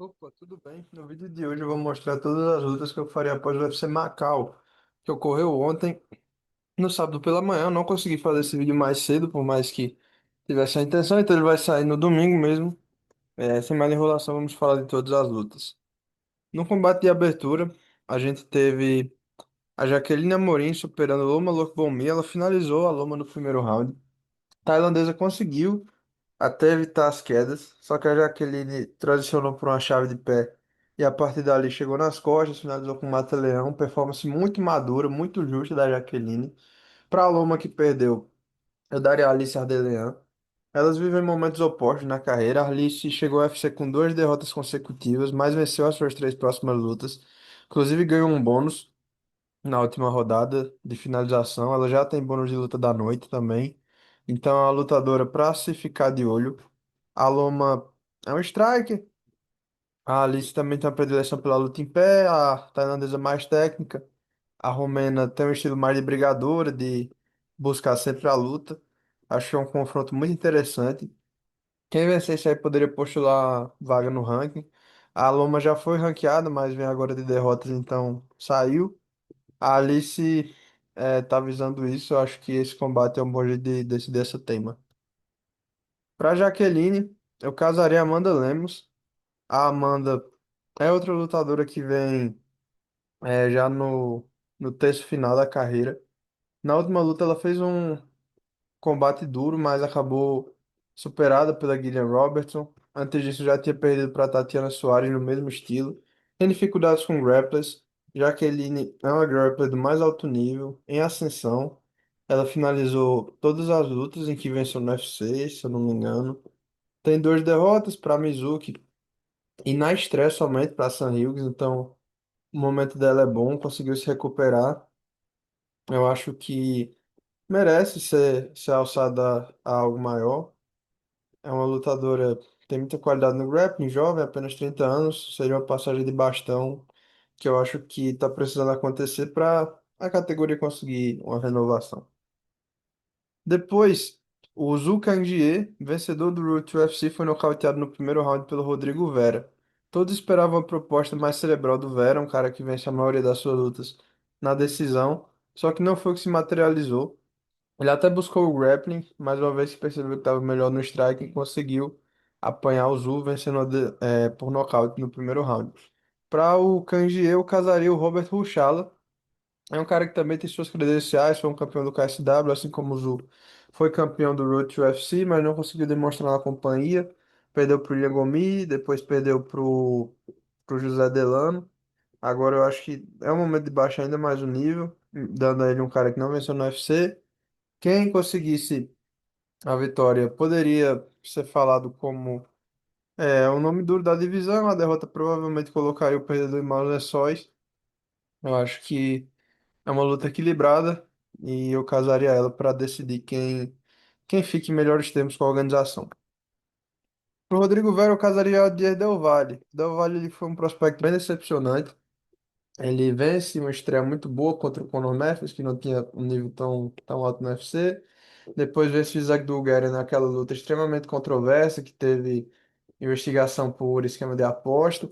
Opa, tudo bem? No vídeo de hoje eu vou mostrar todas as lutas que eu faria após o UFC Macau, que ocorreu ontem, no sábado pela manhã. Eu não consegui fazer esse vídeo mais cedo, por mais que tivesse a intenção, então ele vai sair no domingo mesmo. Sem mais enrolação, vamos falar de todas as lutas. No combate de abertura, a gente teve a Jaqueline Amorim superando a Loma Lookboonmee. Ela finalizou a Loma no primeiro round. A tailandesa conseguiu até evitar as quedas, só que a Jaqueline transicionou por uma chave de pé e a partir dali chegou nas costas, finalizou com o mata-leão, performance muito madura, muito justa da Jaqueline. Para a Loma que perdeu, eu daria a Alice Ardelean. Elas vivem momentos opostos na carreira. A Alice chegou ao UFC com duas derrotas consecutivas, mas venceu as suas três próximas lutas. Inclusive ganhou um bônus na última rodada de finalização. Ela já tem bônus de luta da noite também. Então é uma lutadora para se ficar de olho. A Loma é um striker. A Alice também tem uma predileção pela luta em pé. A tailandesa mais técnica. A romena tem um estilo mais de brigadora, de buscar sempre a luta. Acho que é um confronto muito interessante. Quem vencesse aí poderia postular vaga no ranking. A Loma já foi ranqueada, mas vem agora de derrotas, então saiu. A Alice tá visando isso. Eu acho que esse combate é um bom jeito de decidir essa tema. Para Jaqueline, eu casaria a Amanda Lemos. A Amanda é outra lutadora que vem já no terço final da carreira. Na última luta, ela fez um combate duro, mas acabou superada pela Gillian Robertson. Antes disso, já tinha perdido para Tatiana Suarez no mesmo estilo. Tem dificuldades com grapplers. Jaqueline é uma grappler do mais alto nível, em ascensão. Ela finalizou todas as lutas em que venceu no UFC, se eu não me engano. Tem duas derrotas para Mizuki e na estreia somente para Sam Hughes, então o momento dela é bom, conseguiu se recuperar. Eu acho que merece ser alçada a algo maior. É uma lutadora que tem muita qualidade no grappling, jovem, apenas 30 anos. Seria uma passagem de bastão que eu acho que está precisando acontecer para a categoria conseguir uma renovação. Depois, o Zhu Kangye, vencedor do Road to UFC, foi nocauteado no primeiro round pelo Rodrigo Vera. Todos esperavam a proposta mais cerebral do Vera, um cara que vence a maioria das suas lutas na decisão, só que não foi o que se materializou. Ele até buscou o grappling, mas uma vez que percebeu que estava melhor no striking, conseguiu apanhar o Zhu, vencendo por nocaute no primeiro round. Para o Kangye, eu casaria o Robert Ruchala. É um cara que também tem suas credenciais, foi um campeão do KSW, assim como o Zu foi campeão do Road to UFC, mas não conseguiu demonstrar na companhia. Perdeu pro Ilya Gomi, depois perdeu pro José Delano. Agora eu acho que é um momento de baixar ainda mais o nível, dando a ele um cara que não venceu no UFC. Quem conseguisse a vitória poderia ser falado como o nome duro da divisão. A derrota provavelmente colocaria o perdedor em maus lençóis. Eu acho que é uma luta equilibrada e eu casaria ela para decidir quem fique em melhores termos com a organização. Pro Rodrigo Vera, eu casaria o Dias Del Valle. Del Valle ele foi um prospecto bem decepcionante. Ele vence uma estreia muito boa contra o Conor Memphis, que não tinha um nível tão alto no UFC. Depois vence o Isaac Dugary naquela luta extremamente controversa, que teve investigação por esquema de aposta.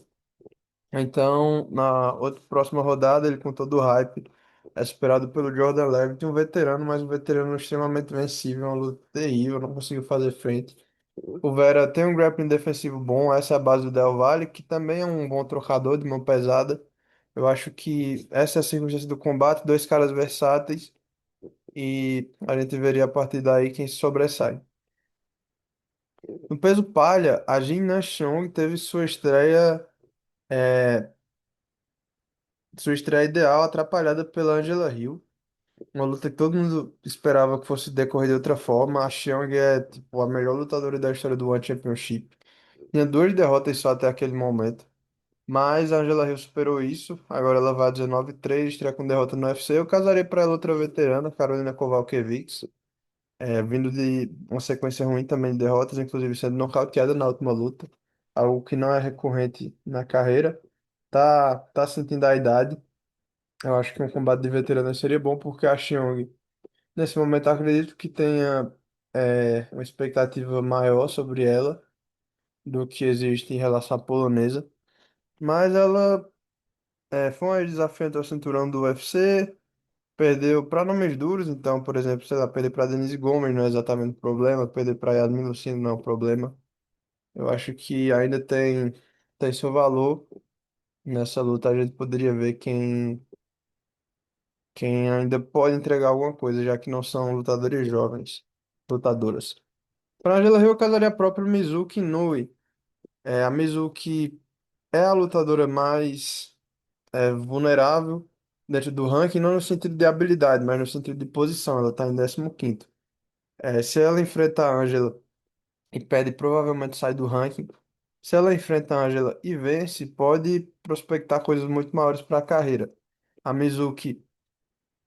Então, na outra próxima rodada, ele com todo o hype, é superado pelo Jordan Levitt, um veterano, mas um veterano extremamente vencível, uma luta terrível, não conseguiu fazer frente. O Vera tem um grappling defensivo bom, essa é a base do Del Valle, que também é um bom trocador de mão pesada. Eu acho que essa é a circunstância do combate, dois caras versáteis, e a gente veria a partir daí quem se sobressai. No peso palha, a Jin Chong teve é, sua estreia ideal, atrapalhada pela Angela Hill. Uma luta que todo mundo esperava que fosse decorrer de outra forma. A Cheong é tipo, a melhor lutadora da história do One Championship. Tinha duas derrotas só até aquele momento. Mas a Angela Hill superou isso. Agora ela vai 19-3, estreia com derrota no UFC. Eu casaria para ela outra veterana, Carolina Kowalkiewicz, vindo de uma sequência ruim também de derrotas, inclusive sendo nocauteada na última luta. Algo que não é recorrente na carreira. Tá sentindo a idade. Eu acho que um combate de veteranos seria bom porque a Cheong nesse momento, eu acredito que tenha uma expectativa maior sobre ela do que existe em relação à polonesa. Mas ela foi um desafio ao cinturão do UFC, perdeu para nomes duros, então, por exemplo, sei lá, perder para Denise Gomes não é exatamente um problema, perder para Yasmin Lucino não é um problema. Eu acho que ainda tem seu valor. Nessa luta a gente poderia ver quem ainda pode entregar alguma coisa, já que não são lutadores jovens, lutadoras. Para Angela Hill, eu casaria a própria Mizuki Inoue. A Mizuki é a lutadora mais vulnerável dentro do ranking, não no sentido de habilidade, mas no sentido de posição. Ela está em 15º. Se ela enfrenta a Angela e perde, provavelmente sai do ranking. Se ela enfrenta a Angela e vence, pode prospectar coisas muito maiores para a carreira. A Mizuki,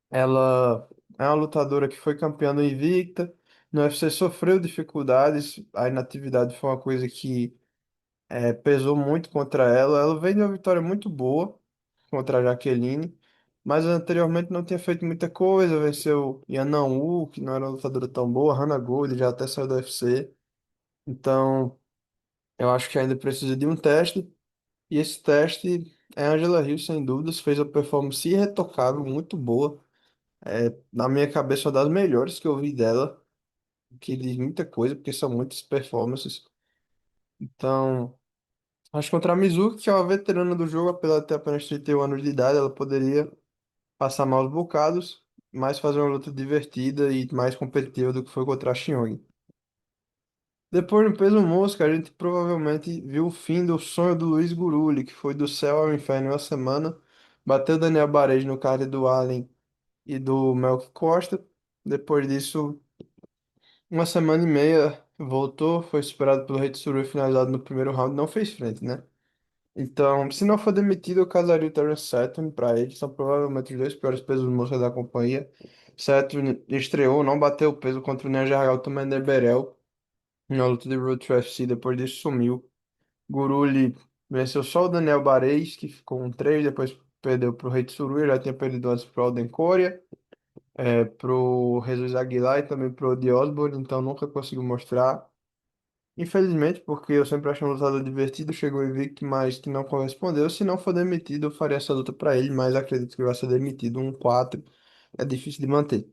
ela é uma lutadora que foi campeã do Invicta. No UFC sofreu dificuldades, a inatividade foi uma coisa que pesou muito contra ela. Ela veio de uma vitória muito boa contra a Jaqueline, mas anteriormente não tinha feito muita coisa. Venceu Yanan Wu, que não era uma lutadora tão boa, Hannah Gold já até saiu do UFC. Então, eu acho que ainda precisa de um teste. E esse teste é a Angela Hill, sem dúvidas, fez uma performance irretocável, muito boa. Na minha cabeça, uma das melhores que eu vi dela, que diz muita coisa, porque são muitas performances. Então, acho que contra a Mizuki, que é uma veterana do jogo, apesar de ter apenas 31 anos de idade, ela poderia passar maus bocados, mas fazer uma luta divertida e mais competitiva do que foi contra a Xiong. Depois, no peso mosca, a gente provavelmente viu o fim do sonho do Luiz Guruli, que foi do céu ao inferno em uma semana, bateu Daniel Barez no card do Allen e do Melk Costa. Depois disso, uma semana e meia, voltou, foi superado pelo Rei Tsuru e finalizado no primeiro round, não fez frente, né? Então, se não for demitido, eu casaria o Terence Saturn para ele. São provavelmente os dois piores pesos mosca da companhia. Saturn estreou, não bateu o peso contra o Neja Tomander Berel na luta de Road to UFC, depois disso sumiu. Guruli venceu só o Daniel Barez, que ficou um 3, depois perdeu pro Rei Tsuru, já tinha perdido antes pro Alden Coria, pro Jesus Aguilar e também pro Odi Osbourne, então nunca conseguiu mostrar. Infelizmente, porque eu sempre achei um lutador divertido, chegou invicto, mas que não correspondeu. Se não for demitido, eu faria essa luta para ele, mas acredito que vai ser demitido. Um 4 é difícil de manter.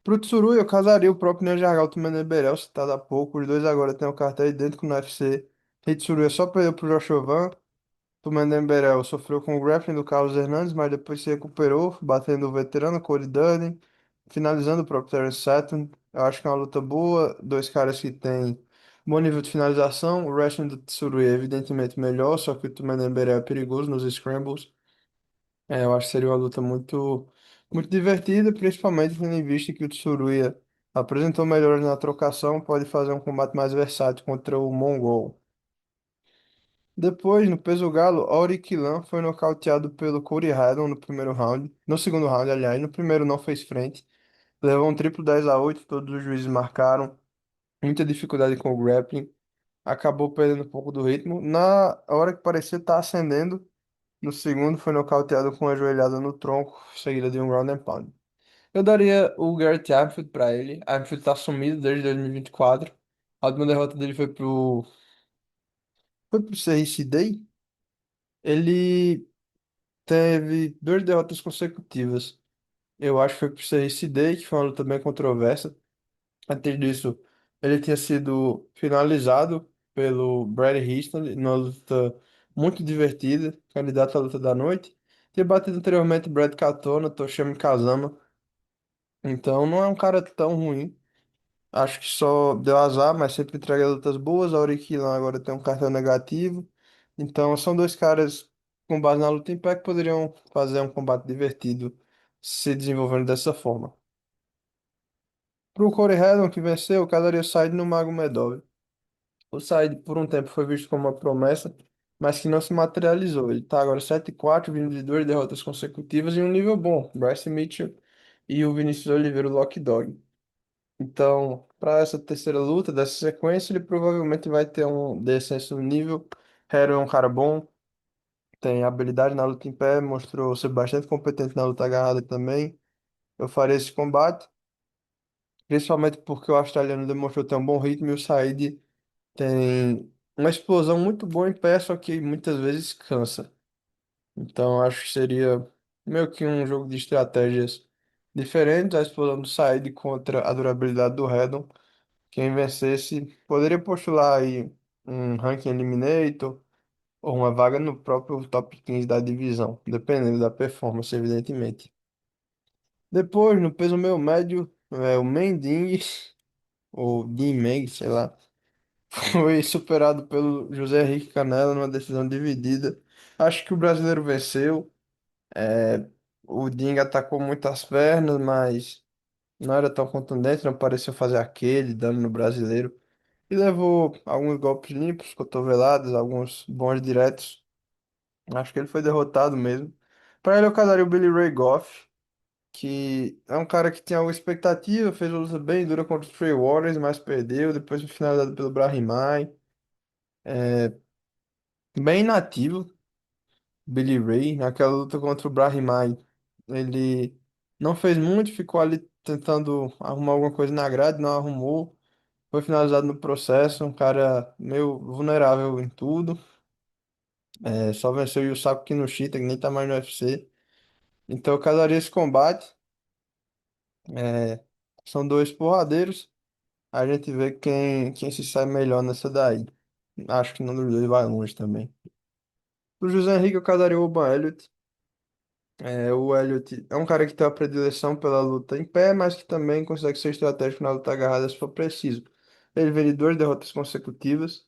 Pro Tsuru, eu casaria o próprio Neo Jagalto e o Meneberel, citado há pouco. Os dois agora têm um cartel idêntico no UFC. Tsuru só perdeu pro Joshovan. Tumenemberel sofreu com o grappling do Carlos Hernandes, mas depois se recuperou, batendo o veterano Cody Durden, finalizando o próprio Terence Saturn. Eu acho que é uma luta boa. Dois caras que têm bom nível de finalização. O wrestling do Tsuru é evidentemente melhor, só que o Tumenemberel é perigoso nos scrambles. Eu acho que seria uma luta muito divertida, principalmente tendo em vista que o Tsuruya apresentou melhores na trocação, pode fazer um combate mais versátil contra o Mongol. Depois, no peso galo, Auriquilan foi nocauteado pelo Cody Haddon no primeiro round, no segundo round, aliás, no primeiro não fez frente, levou um triplo 10-8, todos os juízes marcaram, muita dificuldade com o grappling, acabou perdendo um pouco do ritmo. Na hora que parecia estar ascendendo, no segundo foi nocauteado com uma joelhada no tronco, seguida de um ground and pound. Eu daria o Garrett Armfield pra ele. Armfield tá sumido desde 2024. A última derrota dele foi pro CRC Day. Ele teve duas derrotas consecutivas. Eu acho que foi pro CRC Day, que foi uma luta bem controversa. Antes disso, ele tinha sido finalizado pelo Brad Easton numa luta muito divertida, candidato à luta da noite. Tinha batido anteriormente Brad Katona, Toshimi Kazama. Então não é um cara tão ruim. Acho que só deu azar, mas sempre entrega lutas boas. A Auriquilan agora tem um cartão negativo. Então são dois caras com base na luta em pé que poderiam fazer um combate divertido se desenvolvendo dessa forma. Pro Corey Hedon, que venceu, eu casaria o Said no Magomedov. O Said, por um tempo, foi visto como uma promessa, mas que não se materializou. Ele tá agora 7-4, vindo de duas derrotas consecutivas em um nível bom. Bryce Mitchell e o Vinícius Oliveira, o Lock Dog. Então, para essa terceira luta, dessa sequência, ele provavelmente vai ter um descenso no nível. Hero é um cara bom, tem habilidade na luta em pé, mostrou ser bastante competente na luta agarrada também. Eu faria esse combate, principalmente porque o australiano demonstrou ter um bom ritmo e o Said tem. uma explosão muito boa em pé, só que muitas vezes cansa. Então acho que seria meio que um jogo de estratégias diferentes, a explosão do Said contra a durabilidade do Redon. Quem vencesse poderia postular aí um ranking eliminator ou uma vaga no próprio top 15 da divisão, dependendo da performance, evidentemente. Depois, no peso meio médio, o Mending, ou Meng, sei lá, foi superado pelo José Henrique Canelo numa decisão dividida. Acho que o brasileiro venceu. É, o Ding atacou muitas pernas, mas não era tão contundente, não pareceu fazer aquele dano no brasileiro. E levou alguns golpes limpos, cotoveladas, alguns bons diretos. Acho que ele foi derrotado mesmo. Para ele, eu calaria o Billy Ray Goff, que é um cara que tinha alguma expectativa, fez uma luta bem dura contra o Trey Waters, mas perdeu. Depois foi finalizado pelo Brahim Mai. Bem inativo, Billy Ray, naquela luta contra o Brahim Mai. Ele não fez muito, ficou ali tentando arrumar alguma coisa na grade, não arrumou. Foi finalizado no processo, um cara meio vulnerável em tudo. Só venceu o Yusaku Kinoshita, que nem tá mais no UFC. Então eu casaria esse combate. É, são dois porradeiros. A gente vê quem se sai melhor nessa daí. Acho que nenhum dos dois vai longe também. O José Henrique eu casaria o Oban Elliott. O Elliott é um cara que tem a predileção pela luta em pé, mas que também consegue ser estratégico na luta agarrada se for preciso. Ele veio de duas derrotas consecutivas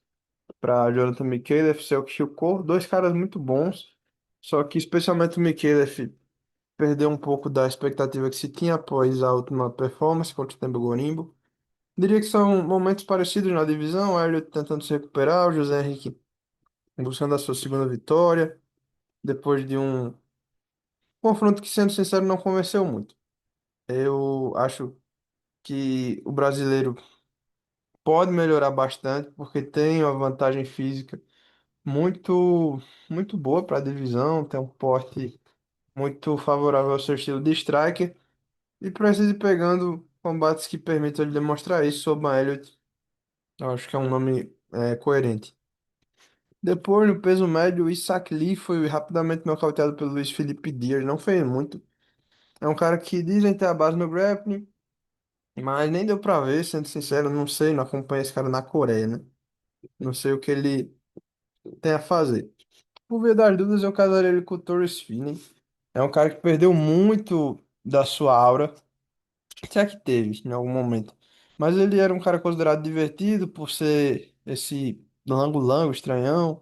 para Jonathan Mikheyev, Selk Shukov, dois caras muito bons. Só que especialmente o Mikheyev perdeu um pouco da expectativa que se tinha após a última performance contra o Tembo Gorimbo. Diria que são momentos parecidos na divisão, o Elliott tentando se recuperar, o José Henrique buscando a sua segunda vitória, depois de um confronto que, sendo sincero, não convenceu muito. Eu acho que o brasileiro pode melhorar bastante, porque tem uma vantagem física muito, muito boa para a divisão, tem um porte muito favorável ao seu estilo de striker, e precisa ir pegando combates que permitam ele demonstrar isso. Sob Elliott, eu acho que é um nome coerente. Depois, no peso médio, o Isaac Lee foi rapidamente nocauteado pelo Luiz Felipe Dias. Não fez muito. É um cara que dizem ter a base no grappling, mas nem deu pra ver, sendo sincero, não sei, não acompanho esse cara na Coreia, né? Não sei o que ele tem a fazer. Por via das dúvidas, eu casaria ele com o Torres Finney. É um cara que perdeu muito da sua aura, se é que teve em algum momento. Mas ele era um cara considerado divertido por ser esse lango-lango, estranhão,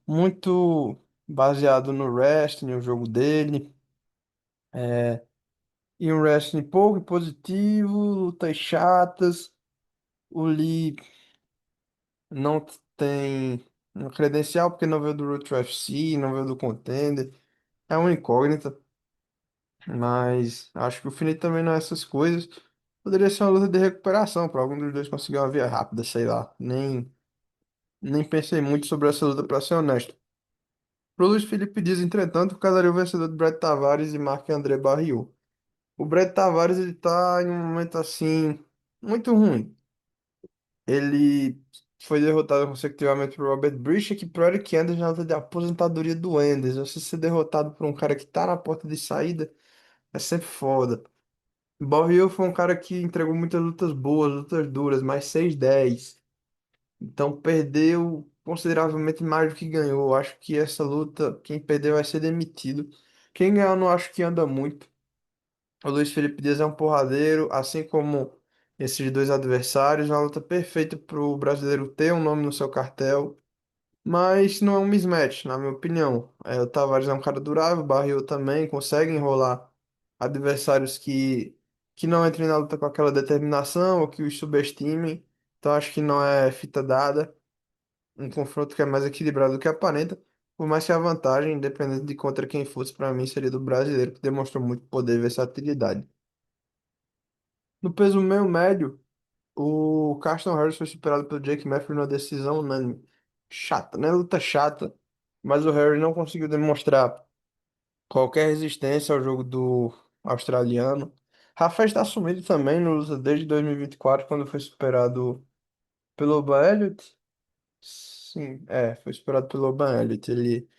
muito baseado no wrestling, o jogo dele. E um wrestling pouco positivo, lutas chatas. O Lee não tem um credencial porque não veio do Root UFC, não veio do Contender. É uma incógnita, mas acho que o Finish também não é essas coisas. Poderia ser uma luta de recuperação para algum dos dois conseguir uma via rápida, sei lá. Nem pensei muito sobre essa luta, para ser honesto. Pro Luiz Felipe Dias, entretanto, casaria o vencedor de Brett Tavares e Marc-André Barriault. O Brett Tavares, ele tá em um momento assim muito ruim. Ele foi derrotado consecutivamente por Robert Briscoe, que pro Eric Anders na luta de aposentadoria do Anders. Você ser derrotado por um cara que tá na porta de saída é sempre foda. Barriault foi um cara que entregou muitas lutas boas, lutas duras, mais 6-10. Então perdeu consideravelmente mais do que ganhou. Eu acho que essa luta, quem perder vai ser demitido. Quem ganhar, eu não acho que anda muito. O Luiz Felipe Dias é um porradeiro, assim como esses dois adversários. Uma luta perfeita para o brasileiro ter um nome no seu cartel, mas não é um mismatch, na minha opinião. O Tavares é um cara durável, o Barril também consegue enrolar adversários que não entrem na luta com aquela determinação ou que os subestimem. Então acho que não é fita dada. Um confronto que é mais equilibrado do que aparenta. Por mais que a vantagem, independente de contra quem fosse, para mim seria do brasileiro, que demonstrou muito poder e versatilidade. No peso meio médio, o Carlston Harris foi superado pelo Jake Matthews numa decisão unânime. Chata, né? Luta chata, mas o Harris não conseguiu demonstrar qualquer resistência ao jogo do australiano. Rafael está assumido também no luta desde 2024, quando foi superado pelo Elliott. Sim, foi superado pelo Loban Elliott. Ele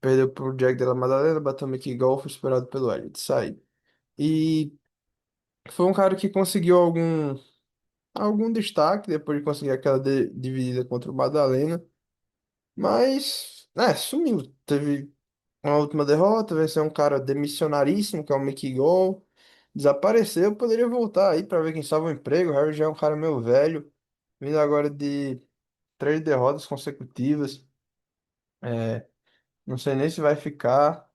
perdeu pro Jack Della Maddalena, bateu o Mickey Gall, foi superado pelo Elliott. Sai. E foi um cara que conseguiu algum destaque depois de conseguir aquela dividida contra o Maddalena. Mas, sumiu. Teve uma última derrota, venceu um cara demissionaríssimo, que é o Mickey Gall. Desapareceu, poderia voltar aí para ver quem salva o emprego. O Harry já é um cara meio velho, vindo agora de 3 derrotas consecutivas. É, não sei nem se vai ficar.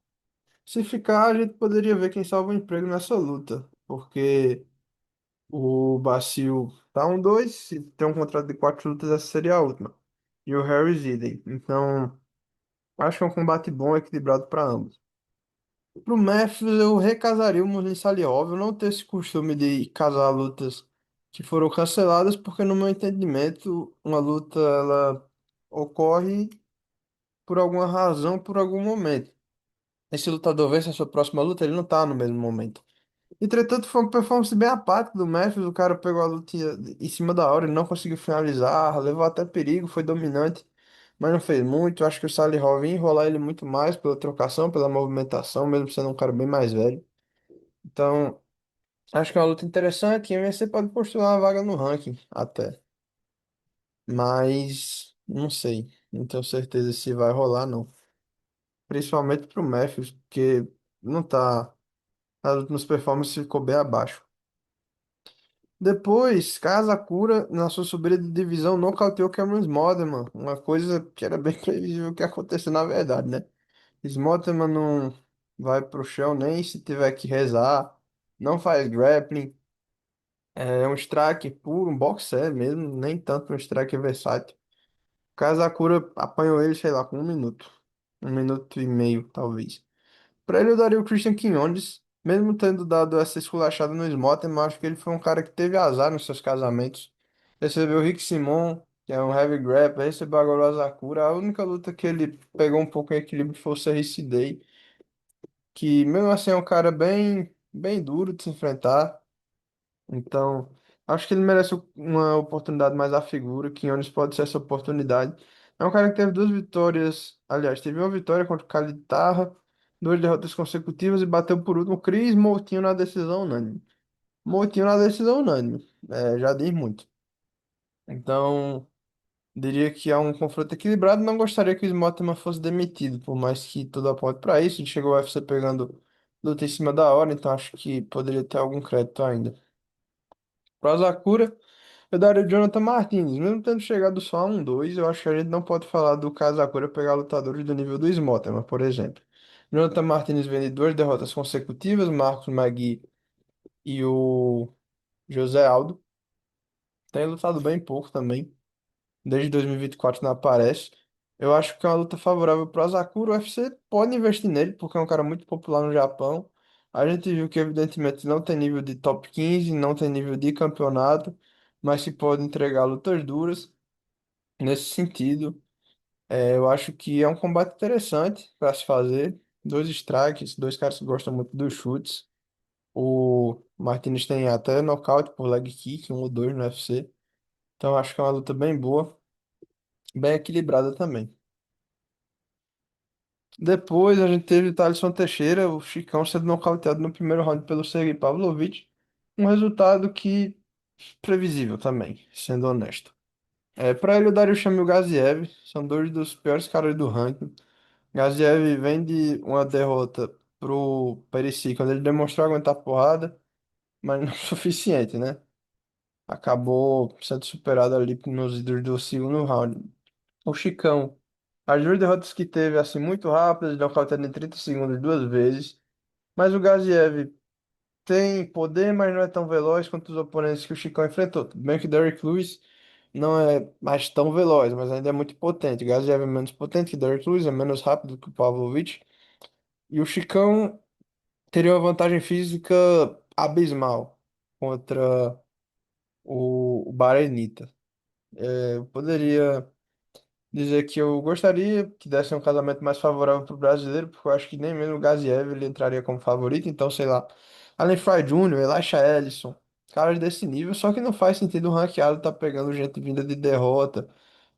Se ficar, a gente poderia ver quem salva o emprego nessa luta, porque o Bacil tá 1-2, se tem um contrato de 4 lutas, essa seria a última. E o Harry idem. Então, acho que é um combate bom, equilibrado para ambos. Pro Matthews, eu recasaria o Muslin Saliov. Eu não tenho esse costume de casar lutas que foram canceladas, porque no meu entendimento, uma luta ela ocorre por alguma razão, por algum momento. Esse lutador vence a sua próxima luta, ele não tá no mesmo momento. Entretanto, foi uma performance bem apática do Matthews. O cara pegou a luta em cima da hora, ele não conseguiu finalizar, levou até perigo, foi dominante, mas não fez muito. Acho que o Salihoff ia enrolar ele muito mais pela trocação, pela movimentação, mesmo sendo um cara bem mais velho. Então, acho que é uma luta interessante. E você pode postular uma vaga no ranking até, mas não sei, não tenho certeza se vai rolar, não. Principalmente pro Matthews, porque não tá. As últimas performances ficou bem abaixo. Depois, Kamakura, na sua subida de divisão, nocauteou Cameron Smotherman. Uma coisa que era bem previsível que acontecesse na verdade, né? Smotherman não vai pro chão nem se tiver que rezar. Não faz grappling. É um strike puro, um boxer mesmo. Nem tanto um strike versátil. Kamakura apanhou ele, sei lá, com 1 minuto. 1 minuto e meio, talvez. Pra ele eu daria o Christian Quinones, mesmo tendo dado essa esculachada no Smotten, mas acho que ele foi um cara que teve azar nos seus casamentos. Recebeu o Rick Simon, que é um heavy grappler, recebeu agora o Asakura. A única luta que ele pegou um pouco em equilíbrio foi o Serrice Day, que mesmo assim é um cara bem, bem duro de se enfrentar. Então, acho que ele merece uma oportunidade mais à figura. Quinones pode ser essa oportunidade. É um cara que teve 2 vitórias, aliás, teve uma vitória contra o Khalid Tarra, 2 derrotas consecutivas e bateu por último Chris Moutinho na decisão unânime. Moutinho na decisão unânime, já diz muito. Então, diria que é um confronto equilibrado. Não gostaria que o Smotman fosse demitido, por mais que tudo aponte para isso. Ele chegou ao UFC pegando luta em cima da hora, então acho que poderia ter algum crédito ainda. Pro Asakura, eu daria o Jonathan Martins, mesmo tendo chegado só a 1-2, eu acho que a gente não pode falar do Kamakura pegar lutadores do nível do Smotman, por exemplo. Jonathan Martins vem de 2 derrotas consecutivas, Marcos Magui e o José Aldo. Tem lutado bem pouco também, desde 2024 não aparece. Eu acho que é uma luta favorável para o Asakura. O UFC pode investir nele, porque é um cara muito popular no Japão. A gente viu que, evidentemente, não tem nível de top 15, não tem nível de campeonato, mas que pode entregar lutas duras. Nesse sentido, eu acho que é um combate interessante para se fazer. 2 strikes, 2 caras que gostam muito dos chutes. O Martinez tem até nocaute por leg kick, 1 ou 2 no UFC. Então acho que é uma luta bem boa, bem equilibrada também. Depois a gente teve o Thaleson Teixeira, o Chicão sendo nocauteado no primeiro round pelo Sergey Pavlovich. Um resultado que previsível também, sendo honesto. Para ele eu daria o Shamil Gaziev, são 2 dos piores caras do ranking. Gaziev vem de uma derrota pro Perisic, quando ele demonstrou aguentar porrada, mas não o suficiente, né? Acabou sendo superado ali nos idos do segundo round. O Chicão, as 2 derrotas que teve, assim, muito rápidas, nocauteado em 30 segundos 2 vezes. Mas o Gaziev tem poder, mas não é tão veloz quanto os oponentes que o Chicão enfrentou. Tudo bem que o Derrick Lewis não é mais tão veloz, mas ainda é muito potente. O Gaziev é menos potente que o Derrick Lewis, é menos rápido que o Pavlovich. E o Chicão teria uma vantagem física abismal contra o Barenita. Eu poderia dizer que eu gostaria que desse um casamento mais favorável para o brasileiro, porque eu acho que nem mesmo o Gaziev ele entraria como favorito, então sei lá. Allen Fry Jr., Elisha Ellison, caras desse nível, só que não faz sentido o ranqueado tá pegando gente vinda de derrota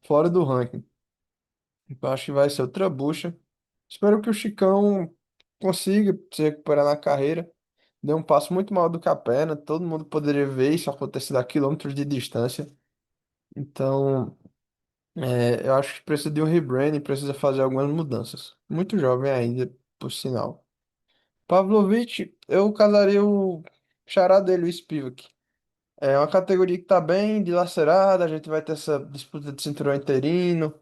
fora do ranking. Eu acho que vai ser outra bucha. Espero que o Chicão consiga se recuperar na carreira. Deu um passo muito maior do que a perna. Todo mundo poderia ver isso acontecer a quilômetros de distância. Então, eu acho que precisa de um rebranding, precisa fazer algumas mudanças. Muito jovem ainda, por sinal. Pavlovich, eu casaria o xará dele, o Spivak. É uma categoria que tá bem dilacerada, a gente vai ter essa disputa de cinturão interino,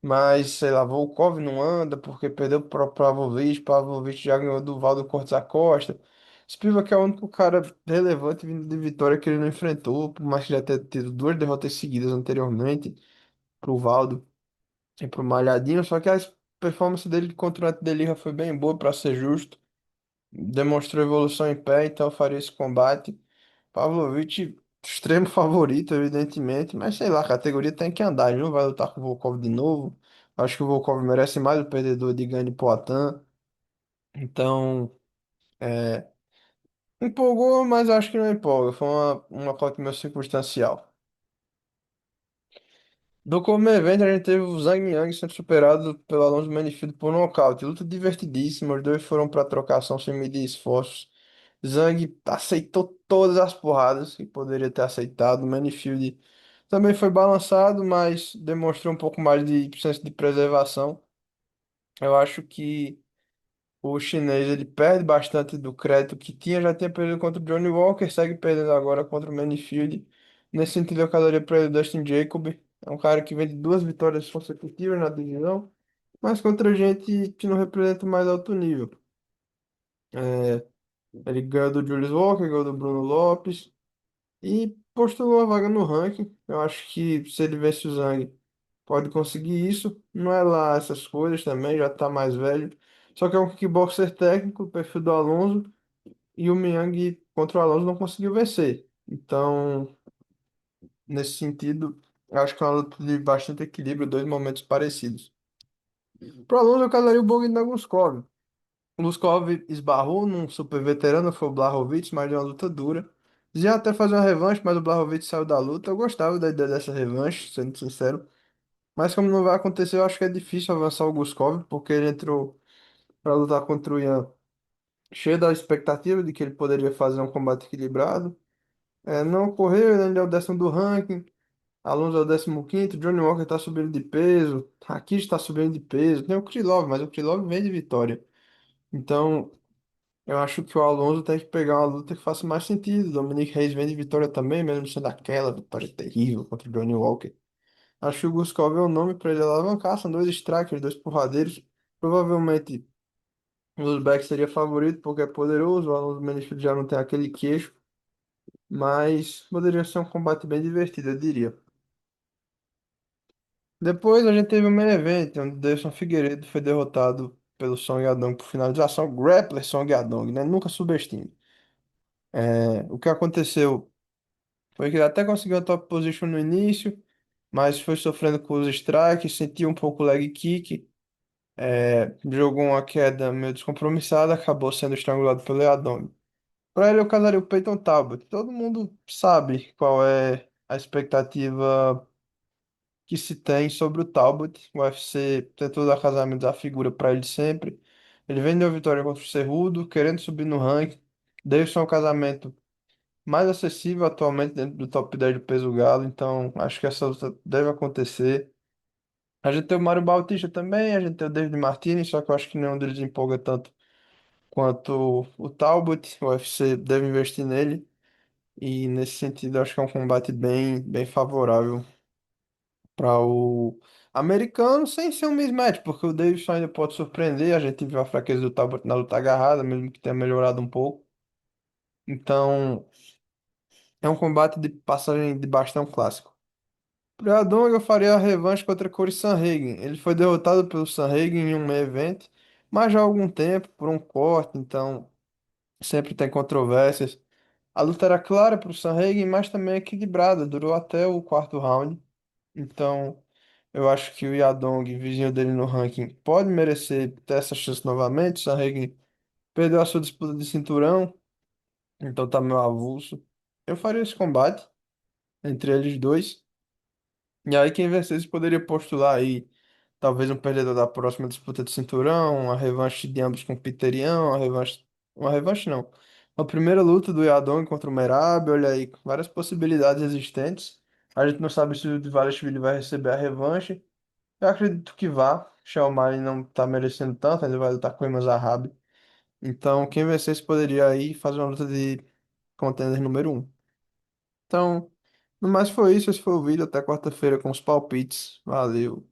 mas, sei lá, Volkov não anda porque perdeu pro Pavlovich, Pavlovich já ganhou do Valdo Cortes Acosta. Spivak é o único cara relevante vindo de Vitória que ele não enfrentou, por mais que já tenha tido duas derrotas seguidas anteriormente pro Valdo e pro Malhadinho, só que a performance dele contra o Ante Delija foi bem boa, para ser justo. Demonstrou evolução em pé, então eu faria esse combate. Pavlovich, extremo favorito, evidentemente, mas sei lá, a categoria tem que andar. Ele não vai lutar com o Volkov de novo. Acho que o Volkov merece mais o perdedor de Gane Poatan. Então, é, empolgou, mas acho que não empolga. Foi uma coisa meio circunstancial. Do Come Event, a gente teve o Zhang Yang sendo superado pelo Alonso Manifield por nocaute. Luta divertidíssima, os dois foram para trocação sem medir esforços. Zhang aceitou todas as porradas que poderia ter aceitado. Manifield também foi balançado, mas demonstrou um pouco mais de senso de preservação. Eu acho que o chinês ele perde bastante do crédito que tinha, já tinha perdido contra o Johnny Walker, segue perdendo agora contra o Manifield. Nesse sentido, eu calaria para ele o Dustin Jacob. É um cara que vem de duas vitórias consecutivas na divisão, mas contra gente que não representa mais alto nível. É, ele ganhou do Julius Walker, ganhou do Bruno Lopes e postulou a vaga no ranking. Eu acho que se ele vence o Zhang, pode conseguir isso. Não é lá essas coisas também, já tá mais velho. Só que é um kickboxer técnico, o perfil do Alonso. E o Miang contra o Alonso não conseguiu vencer. Então, nesse sentido, eu acho que é uma luta de bastante equilíbrio, dois momentos parecidos. Pro Alonso, eu casaria o Bogdan Guskov. O Guskov esbarrou num super veterano, foi o Blachowicz, mas de uma luta dura. Ia até fazer uma revanche, mas o Blachowicz saiu da luta. Eu gostava da ideia dessa revanche, sendo sincero. Mas como não vai acontecer, eu acho que é difícil avançar o Guskov, porque ele entrou para lutar contra o Ian cheio da expectativa de que ele poderia fazer um combate equilibrado. Não ocorreu, ele ainda é o décimo do ranking. Alonso é o 15º, Johnny Walker está subindo de peso, Rakic está subindo de peso. Tem o Krylov, mas o Krylov vem de vitória. Então, eu acho que o Alonso tem que pegar uma luta que faça mais sentido. Dominic Reis vem de vitória também, mesmo sendo aquela vitória terrível contra o Johnny Walker. Acho que o Guskov é o nome para ele alavancar. São dois strikers, dois porradeiros. Provavelmente o Uzbek seria favorito porque é poderoso. O Alonso Manifield já não tem aquele queixo. Mas poderia ser um combate bem divertido, eu diria. Depois a gente teve o main event, onde Davidson Figueiredo foi derrotado pelo Song Yadong por finalização. Grappler Song Yadong, né? Nunca subestime. O que aconteceu foi que ele até conseguiu a top position no início, mas foi sofrendo com os strikes, sentiu um pouco o leg kick, jogou uma queda meio descompromissada, acabou sendo estrangulado pelo Yadong. Para ele, eu casaria o Peyton Talbot. Todo mundo sabe qual é a expectativa que se tem sobre o Talbot. O UFC tentou dar casamento da figura para ele sempre. Ele vem de uma vitória contra o Cerrudo, querendo subir no ranking. Davidson é um casamento mais acessível atualmente dentro do top 10 do peso galo, então acho que essa luta deve acontecer. A gente tem o Mário Bautista também, a gente tem o David Martinez, só que eu acho que nenhum deles empolga tanto quanto o Talbot. O UFC deve investir nele. E nesse sentido, eu acho que é um combate bem favorável para o americano, sem ser um mismatch, porque o Davidson ainda pode surpreender. A gente viu a fraqueza do Talbot na luta agarrada, mesmo que tenha melhorado um pouco. Então, é um combate de passagem de bastão clássico. Pro Adong, eu faria a revanche contra Cory Sanhagen. Ele foi derrotado pelo Sanhagen em um evento, mas já há algum tempo, por um corte, então sempre tem controvérsias. A luta era clara para o Sanhagen, mas também equilibrada, durou até o quarto round. Então, eu acho que o Yadong, vizinho dele no ranking, pode merecer ter essa chance novamente. O Sanhagen perdeu a sua disputa de cinturão, então tá meio avulso. Eu faria esse combate entre eles dois. E aí quem vencesse poderia postular aí. talvez um perdedor da próxima disputa de cinturão, a revanche de ambos com o Piterião, uma revanche não. A primeira luta do Yadong contra o Merab, olha aí, várias possibilidades existentes. A gente não sabe se o Dvalishvili vai receber a revanche. Eu acredito que vá. Xiaomai não tá merecendo tanto, ainda vai lutar com o Imaz Zahabi. Então, quem vencesse poderia aí fazer uma luta de contender número um. Então, no mais foi isso. Esse foi o vídeo. Até quarta-feira com os palpites. Valeu.